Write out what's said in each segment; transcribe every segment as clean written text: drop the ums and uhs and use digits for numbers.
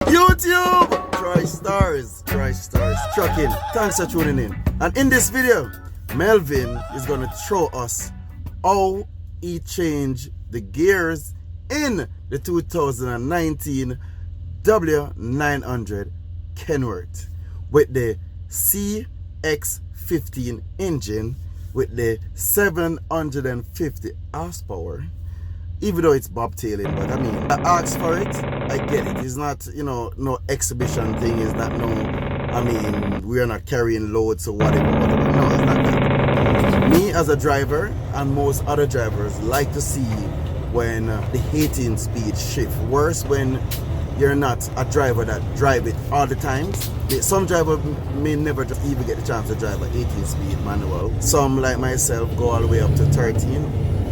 YouTube! Troy Stars, trucking. Thanks for tuning in. And in this video, Melvin is going to show us how he changed the gears in the 2019 W900 Kenworth with the CX15 engine with the 750 horsepower. Even though it's bobtailing, but I mean, I asked for it, I get it. It's not, no exhibition thing. It's not we are not carrying loads or whatever. No, it's not that. Me as a driver and most other drivers like to see when the 18 speed shift. Worse when you're not a driver that drive it all the times. Some drivers may never just even get the chance to drive an 18 speed manual. Some like myself go all the way up to 13.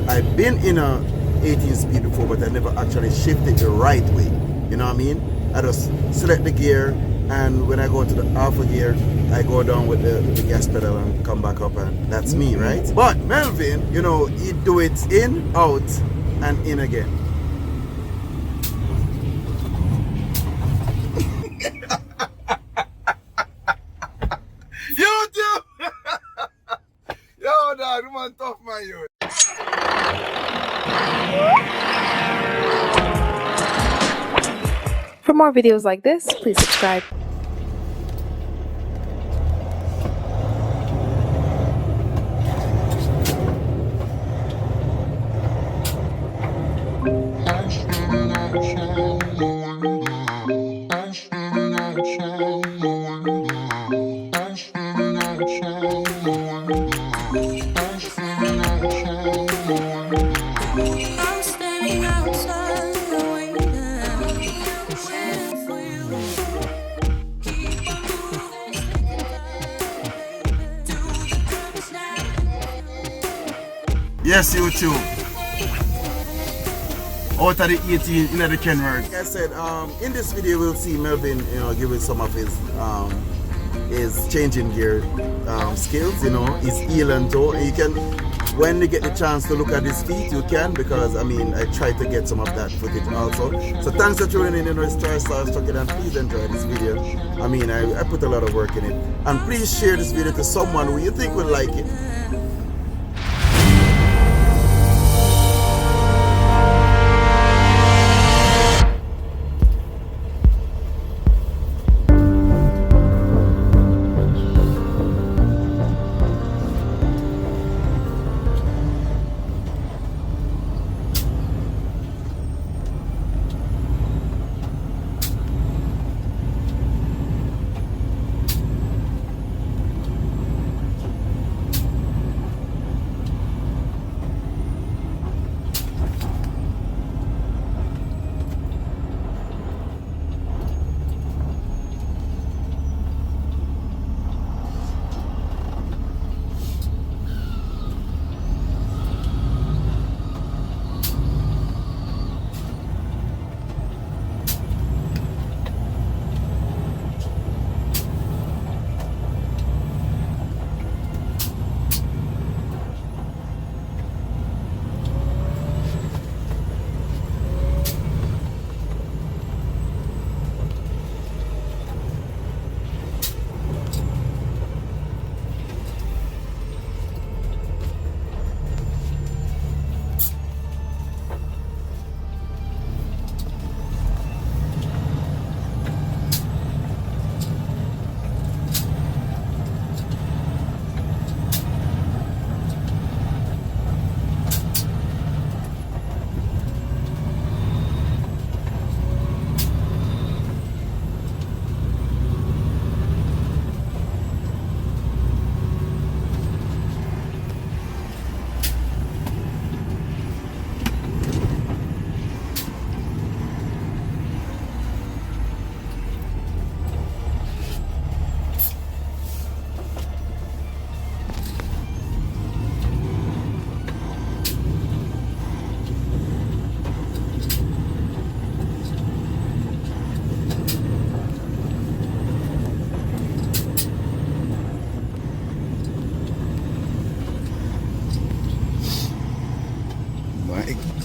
I've been in a 18 speed before, but I never actually shifted the right way. You know what I mean? I just select the gear, and when I go to the alpha gear, I go down with the gas pedal and come back up, and that's me, right? But Melvin, he do it in, out, and in again. YouTube! Yo, dad, man, tough man, you. For more videos like this, please subscribe. Yes, YouTube. Out of the 18 in the Kenworth. Like I said, in this video we'll see Melvin, giving some of his changing gear skills, his heel and toe. And you can, when you get the chance to look at his feet, you can, because I tried to get some of that footage also. So thanks for tuning in, it's Troy Stars Trucking, and please enjoy this video. I put a lot of work in it. And please share this video to someone who you think would like it.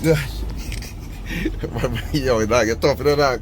God. Yo, dog, you're tough, dog.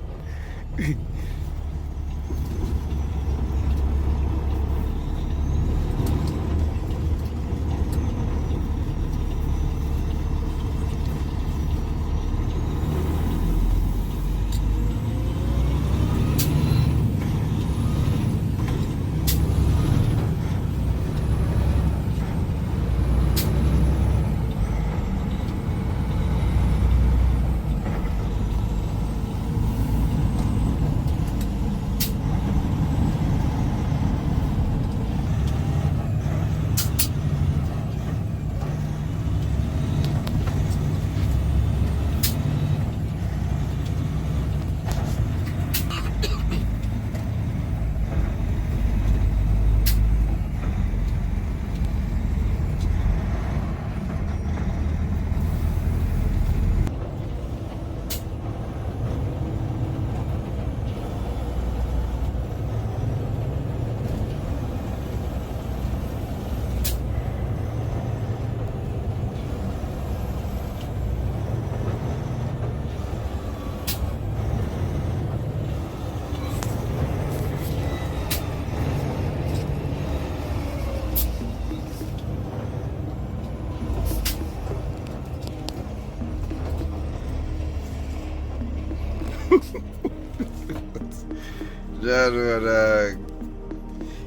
Jaro, dog.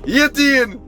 18!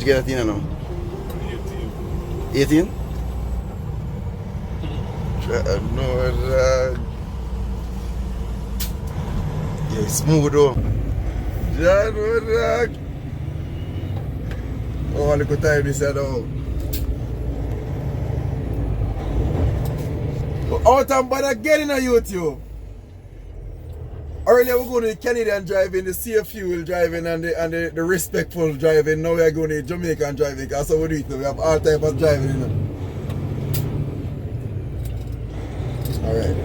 much you get that in now? 18? No, yeah, it's smooth though. Yeah, no, oh, look at time this now. Out and bother getting on YouTube. Earlier we going to Canadian driving, the safe fuel driving and the respectful driving. Now we are going to Jamaican driving. That's how we do it now. We have all type of driving, you know. Alright.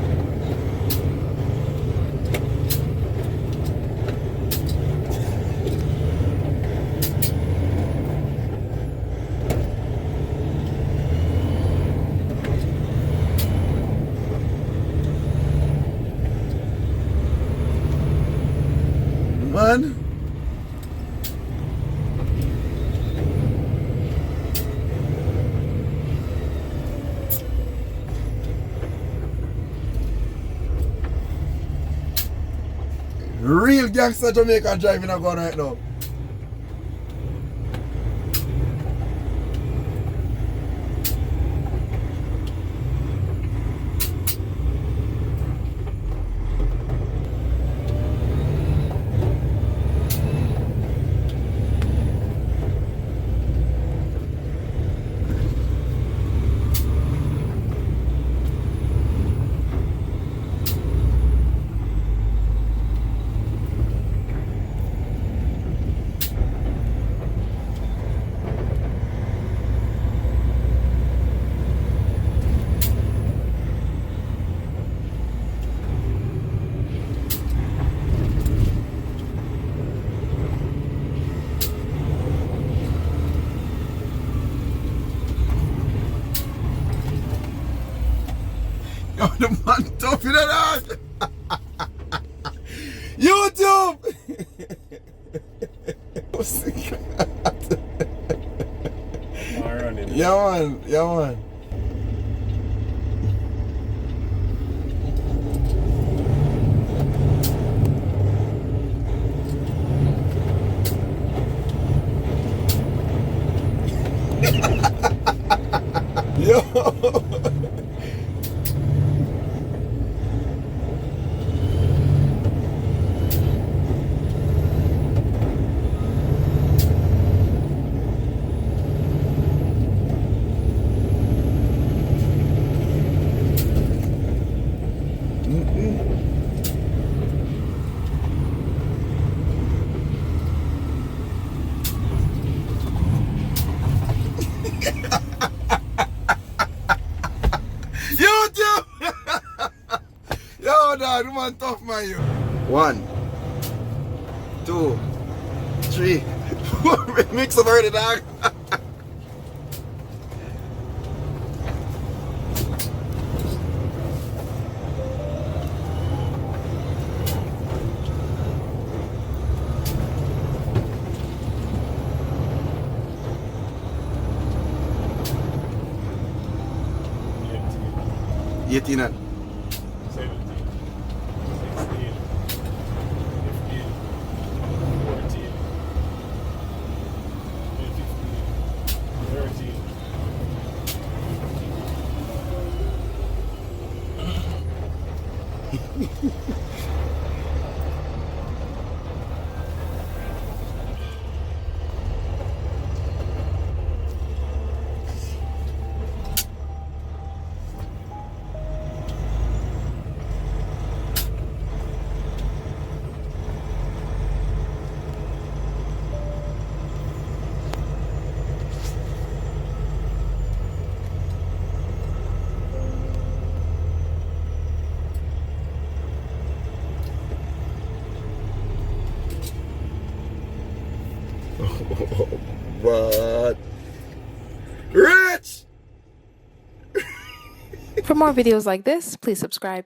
Man. Real gangster Jamaican driving are going right now. Yo, the man tough in the dog. YouTube! Yeah man. Yo! YouTube! Yo, dog, man, tough man, you. 1, 2, 3, 4. Mix up already, dog. Yetinan. 17, 16, 15, 14, 15, 13. What? Rich! For more videos like this, please subscribe.